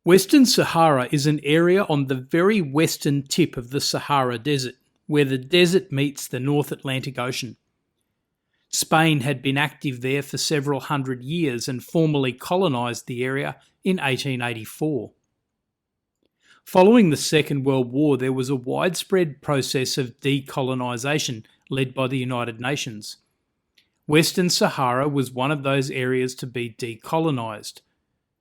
Western Sahara is an area on the very western tip of the Sahara Desert, where the desert meets the North Atlantic Ocean. Spain had been active there for several hundred years and formally colonised the area in 1884. Following the Second World War, there was a widespread process of decolonisation led by the United Nations. Western Sahara was one of those areas to be decolonised.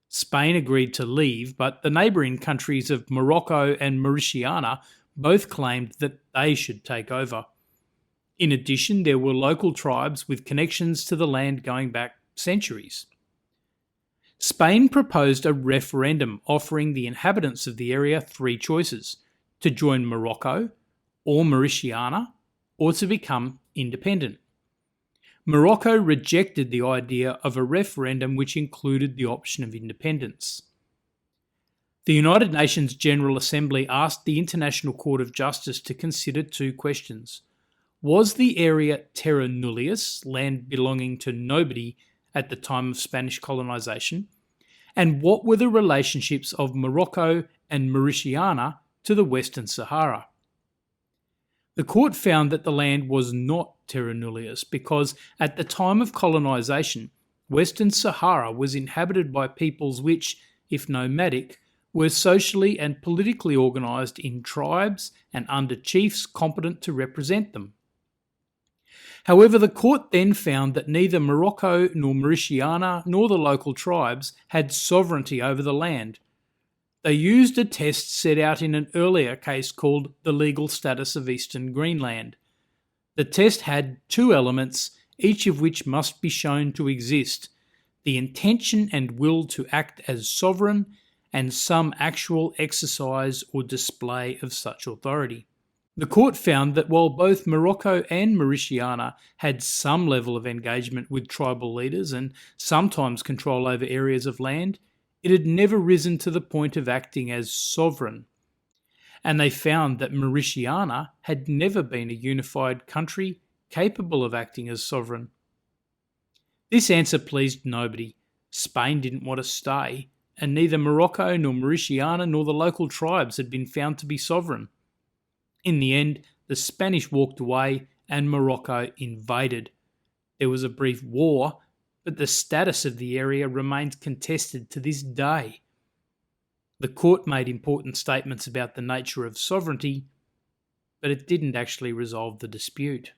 Spain agreed to leave, but the neighbouring countries of Morocco and Mauritania both claimed that they should take over. In addition, there were local tribes with connections to the land going back centuries. Spain proposed a referendum offering the inhabitants of the area three choices: to join Morocco, or Mauritania, or to become independent. Morocco rejected the idea of a referendum which included the option of independence. The United Nations General Assembly asked the International Court of Justice to consider two questions. Was the area terra nullius, land belonging to nobody at the time of Spanish colonisation? And what were the relationships of Morocco and Mauritania to the Western Sahara? The court found that the land was not terra nullius because at the time of colonisation, Western Sahara was inhabited by peoples which, if nomadic, were socially and politically organised in tribes and under chiefs competent to represent them. However, the court then found that neither Morocco nor Mauritania nor the local tribes had sovereignty over the land. They used a test set out in an earlier case called the legal status of Eastern Greenland. The test had two elements, each of which must be shown to exist: the intention and will to act as sovereign, and some actual exercise or display of such authority. The court found that while both Morocco and Mauritania had some level of engagement with tribal leaders and sometimes control over areas of land, it had never risen to the point of acting as sovereign. And they found that Mauritania had never been a unified country capable of acting as sovereign. This answer pleased nobody. Spain didn't want to stay, and neither Morocco nor Mauritania nor the local tribes had been found to be sovereign. In the end, the Spanish walked away and Morocco invaded. There was a brief war, but the status of the area remains contested to this day. The court made important statements about the nature of sovereignty, but it didn't actually resolve the dispute.